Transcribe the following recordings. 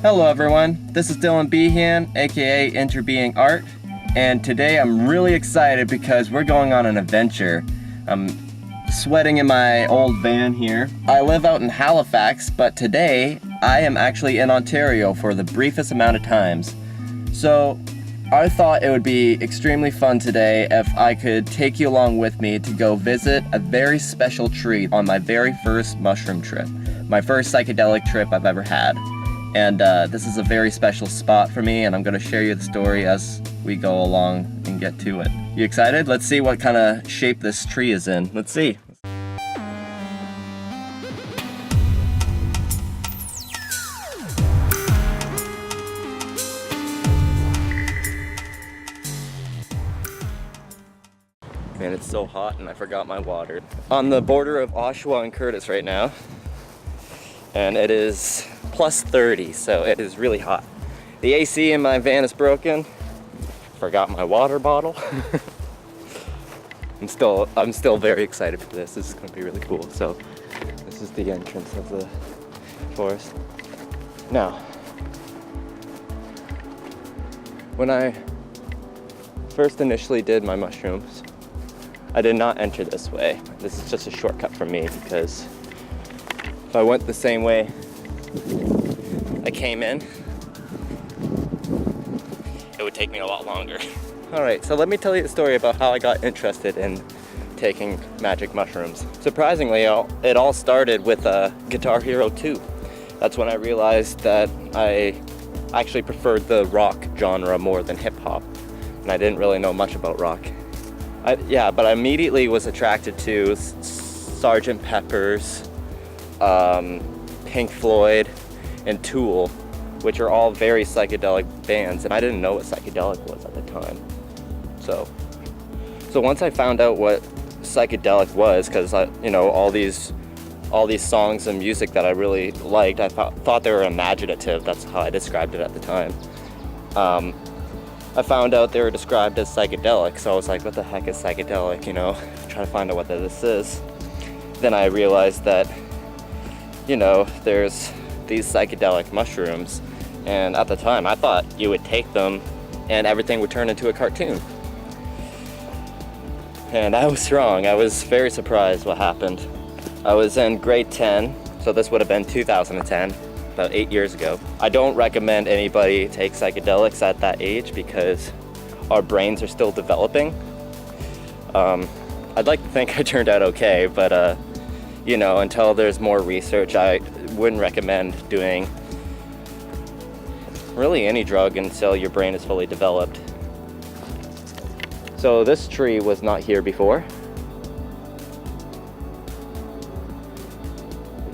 Hello everyone, this is Dylan Behan, aka Interbeing Art, and today I'm really excited because we're going on an adventure. I'm sweating in my old van here. I live out in Halifax, but today I am actually in Ontario for the briefest amount of times. So I thought it would be extremely fun today if I could take you along with me to go visit a very special tree on my very first mushroom trip. My first psychedelic trip I've ever had. And this is a very special spot for me, and I'm gonna share you the story as we go along and get to it. You excited? Let's see what kind of shape this tree is in. Let's see. Man, it's so hot and I forgot my water. On the border of Oshawa and Curtis right now, and it is plus 30, so it is really hot. The AC in my van is broken. Forgot my water bottle. I'm still very excited for this. This is gonna be really cool. So this is the entrance of the forest. Now, when I first initially did my mushrooms, I did not enter this way. This is just a shortcut for me because if I went the same way I came in, it would take me a lot longer. Alright, so let me tell you a story about how I got interested in taking magic mushrooms. Surprisingly, it all started with Guitar Hero 2. That's when I realized that I actually preferred the rock genre more than hip hop, and I didn't really know much about rock. But I immediately was attracted to Sgt. Pepper's, Pink Floyd, and Tool, which are all very psychedelic bands, and I didn't know what psychedelic was at the time. So once I found out what psychedelic was, because all these songs and music that I really liked, I thought they were imaginative. That's how I described it at the time. I found out they were described as psychedelic, so I was like, what the heck is psychedelic, trying to find out what this is. Then I realized that, there's these psychedelic mushrooms, and at the time I thought you would take them and everything would turn into a cartoon. And I was wrong. I was very surprised what happened. I was in grade 10, so this would have been 2010. About 8 years ago. I don't recommend anybody take psychedelics at that age because our brains are still developing. I'd like to think I turned out okay, but until there's more research, I wouldn't recommend doing really any drug until your brain is fully developed. So this tree was not here before.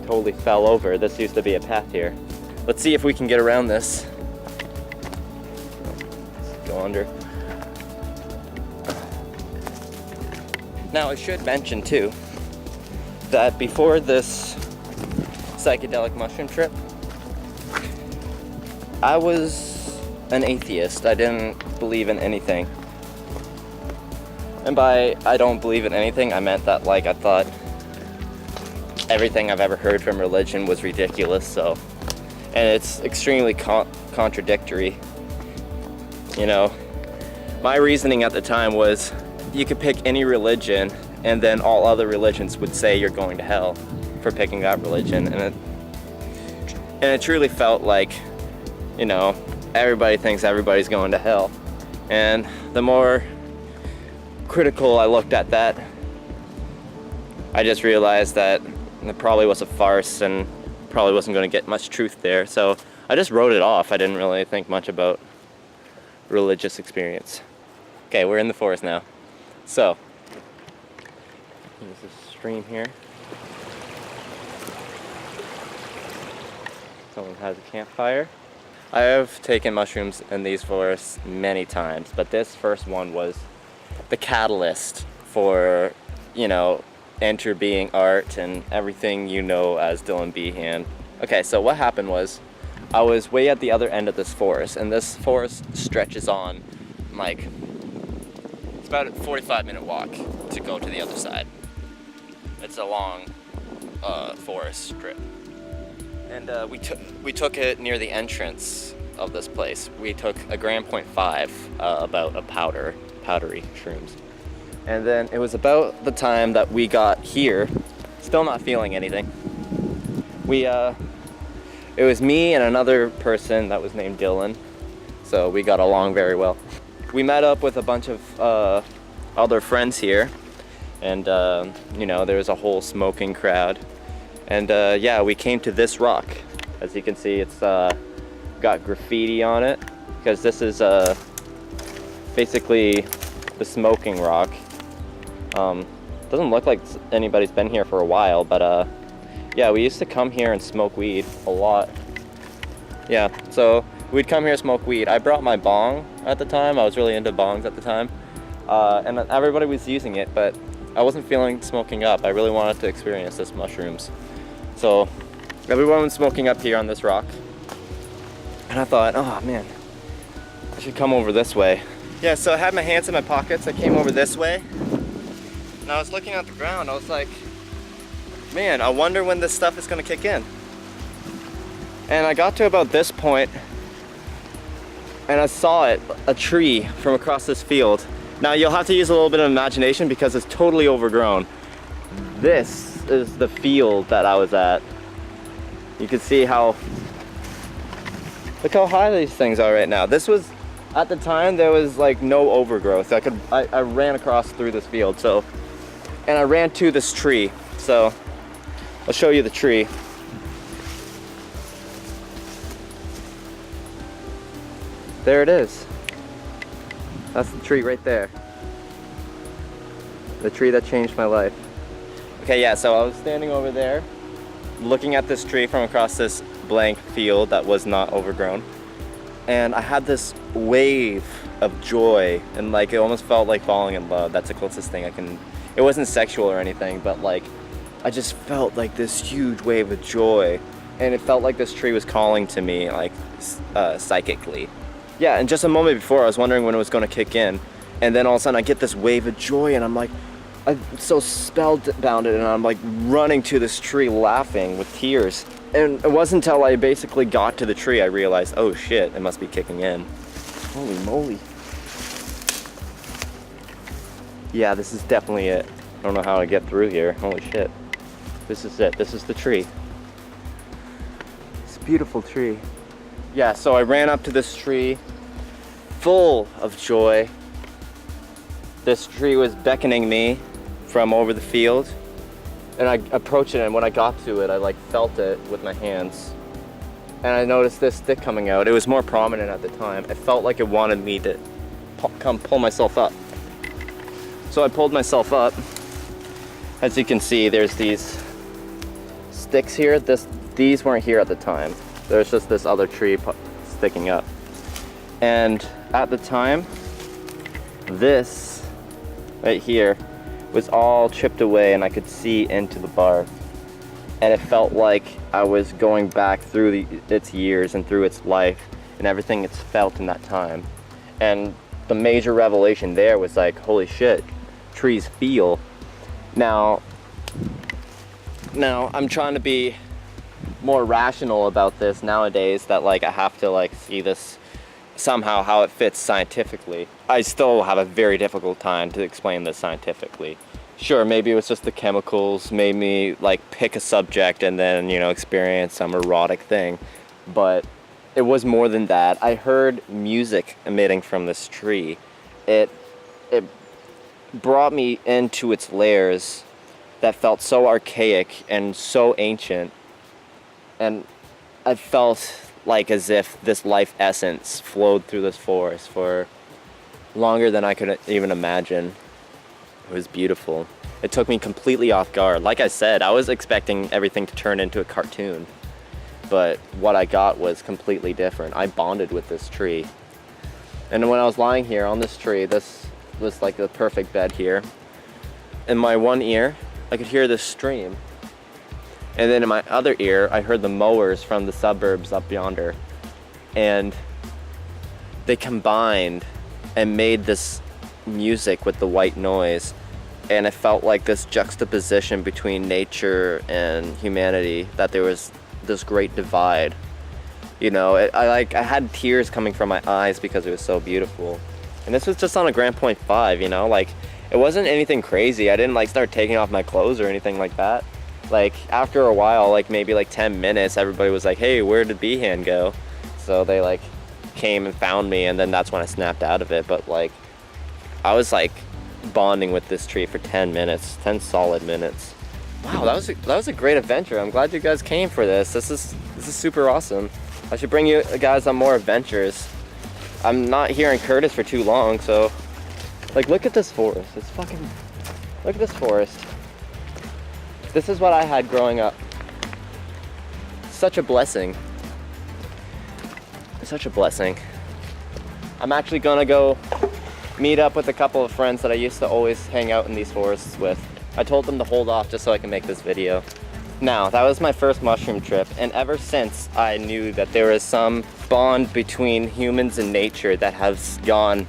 Totally fell over. This used to be a path here. Let's see if we can get around this. Let's go under. Now I should mention too that before this psychedelic mushroom trip, I was an atheist. I didn't believe in anything. And by I don't believe in anything, I meant that I thought everything I've ever heard from religion was ridiculous, and it's extremely contradictory. My reasoning at the time was you could pick any religion and then all other religions would say you're going to hell for picking that religion, and it truly felt like, everybody thinks everybody's going to hell. And the more critical I looked at that, I just realized that it probably was a farce and probably wasn't going to get much truth there. So I just wrote it off. I didn't really think much about religious experience. Okay, we're in the forest now. So, there's a stream here. Someone has a campfire. I have taken mushrooms in these forests many times, but this first one was the catalyst for, Interbeing Art and everything as Dylan Behan. Okay, so what happened was I was way at the other end of this forest, and this forest stretches on it's about a 45-minute walk to go to the other side. It's a long forest strip. And we took it near the entrance of this place. We took a 1.5 grams, about a powdery shrooms. And then it was about the time that we got here, still not feeling anything. It was me and another person that was named Dylan, so we got along very well. We met up with a bunch of other friends here, and you know, there was a whole smoking crowd. And yeah, we came to this rock. As you can see, it's got graffiti on it, because this is basically the smoking rock. Doesn't look like anybody's been here for a while, but yeah, we used to come here and smoke weed a lot. Yeah, so we'd come here, smoke weed. I brought my bong at the time. I was really into bongs at the time. And everybody was using it, but I wasn't feeling smoking up. I really wanted to experience this mushrooms. So everyone was smoking up here on this rock. And I thought, oh man, I should come over this way. Yeah, so I had my hands in my pockets. I came over this way. And I was looking at the ground. I was like, man, I wonder when this stuff is gonna kick in. And I got to about this point, and I saw it, a tree from across this field. Now you'll have to use a little bit of imagination because it's totally overgrown. This is the field that I was at. You can see how, look how high these things are right now. This was, at the time, there was like no overgrowth. I ran across through this field, so, and I ran to this tree. So I'll show you the tree. There it is. That's the tree right there. The tree that changed my life. Okay, yeah, so I was standing over there, looking at this tree from across this blank field that was not overgrown. And I had this wave of joy, and like it almost felt like falling in love. That's the closest thing I can, it wasn't sexual or anything, but like I just felt like this huge wave of joy, and it felt like this tree was calling to me, like psychically. Yeah, and just a moment before I was wondering when it was going to kick in, and then all of a sudden I get this wave of joy, and I'm like, I'm so spellbounded, and I'm like running to this tree laughing with tears. And it wasn't until I basically got to the tree I realized, oh shit, it must be kicking in. Holy moly. Yeah, this is definitely it. I don't know how to get through here. Holy shit. This is it. This is the tree. It's a beautiful tree. Yeah, so I ran up to this tree full of joy. This tree was beckoning me from over the field, and I approached it, and when I got to it, I like felt it with my hands, and I noticed this stick coming out. It was more prominent at the time. It felt like it wanted me to come pull myself up. So I pulled myself up. As you can see, there's these sticks here. These weren't here at the time. There's just this other tree sticking up. And at the time, this right here was all chipped away, and I could see into the bark. And it felt like I was going back through its years and through its life and everything it's felt in that time. And the major revelation there was like, holy shit, trees feel. Now I'm trying to be more rational about this nowadays, that like I have to like see this somehow how it fits scientifically. I still have a very difficult time to explain this scientifically. Sure, maybe it was just the chemicals made me like pick a subject and then, you know, experience some erotic thing, but it was more than that. I heard music emitting from this tree. It brought me into its layers that felt so archaic and so ancient. And I felt like as if this life essence flowed through this forest for longer than I could even imagine. It was beautiful. It took me completely off guard. Like I said, I was expecting everything to turn into a cartoon, but what I got was completely different. I bonded with this tree. And when I was lying here on this tree, this was like the perfect bed here. In my one ear, I could hear this stream. And then in my other ear, I heard the mowers from the suburbs up yonder. And they combined and made this music with the white noise. And it felt like this juxtaposition between nature and humanity, that there was this great divide. You know, I had tears coming from my eyes because it was so beautiful. And this was just on a Grand Point 5, you know, like, it wasn't anything crazy. I didn't like start taking off my clothes or anything like that. Like, after a while, like maybe like 10 minutes, everybody was like, hey, where did Behan go? So they like came and found me, and then that's when I snapped out of it. But like, I was like bonding with this tree for 10 minutes, 10 solid minutes. Wow, that was a great adventure. I'm glad you guys came for this. This is super awesome. I should bring you guys on more adventures. I'm not here in Curtis for too long, so like, look at this forest. It's fucking, look at this forest. This is what I had growing up. Such a blessing. Such a blessing. I'm actually gonna go meet up with a couple of friends that I used to always hang out in these forests with. I told them to hold off just so I can make this video. Now, that was my first mushroom trip, and ever since I knew that there is some bond between humans and nature that has gone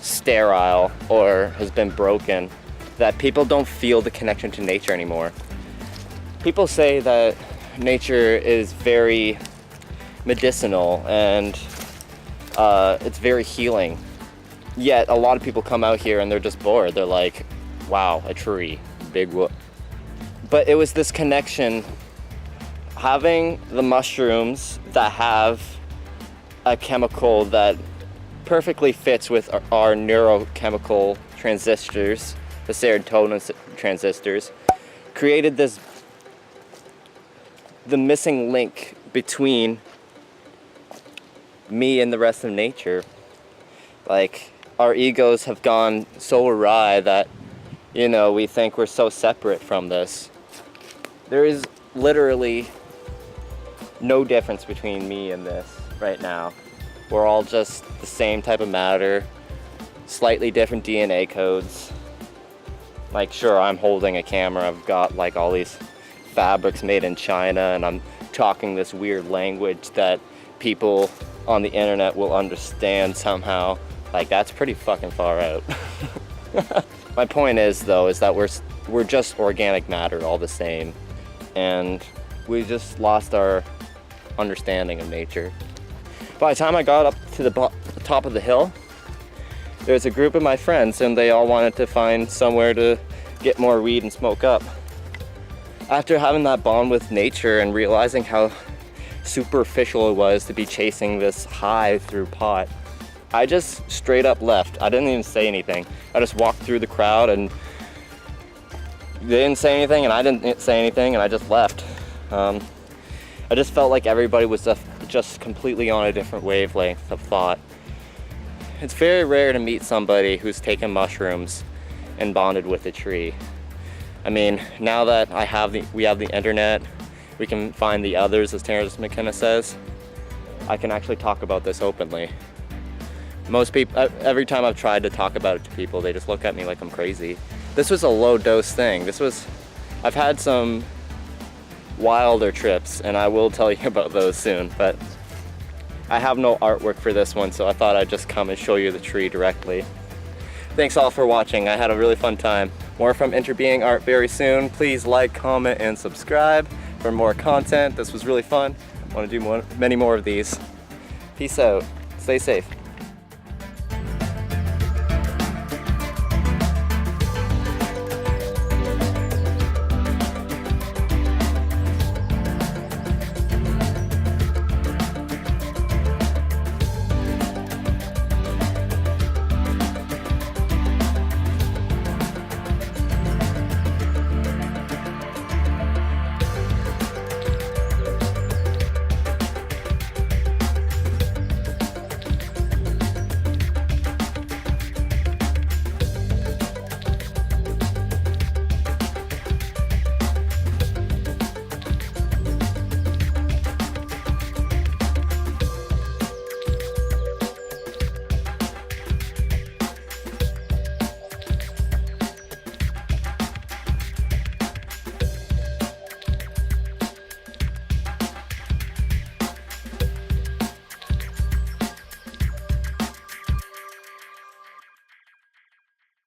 sterile or has been broken, that people don't feel the connection to nature anymore. People say that nature is very medicinal and it's very healing. Yet a lot of people come out here and they're just bored. They're like, wow, a tree, big whoop. But it was this connection, having the mushrooms that have a chemical that perfectly fits with our neurochemical transistors, the serotonin transistors, created the missing link between me and the rest of nature. Like, our egos have gone so awry that, you know, we think we're so separate from this. There is literally no difference between me and this right now. We're all just the same type of matter, slightly different DNA codes. Like, sure, I'm holding a camera, I've got like all these fabrics made in China, and I'm talking this weird language that people on the internet will understand somehow. Like, that's pretty fucking far out. My point is, though, is that we're just organic matter all the same, and we just lost our understanding of nature. By the time I got up to the top of the hill, there's a group of my friends, and they all wanted to find somewhere to get more weed and smoke up. After having that bond with nature and realizing how superficial it was to be chasing this high through pot, I just straight up left. I didn't even say anything. I just walked through the crowd, and they didn't say anything and I didn't say anything, and I just left. I just felt like everybody was just completely on a different wavelength of thought. It's very rare to meet somebody who's taken mushrooms and bonded with a tree. I mean, now that we have the internet, we can find the others, as Terrence McKenna says. I can actually talk about this openly. Most people, every time I've tried to talk about it to people, they just look at me like I'm crazy. This was a low dose thing. I've had some wilder trips, and I will tell you about those soon, but I have no artwork for this one, so I thought I'd just come and show you the tree directly. Thanks all for watching. I had a really fun time. More from Interbeing Art very soon. Please like, comment, and subscribe for more content. This was really fun. I want to do many more of these. Peace out. Stay safe.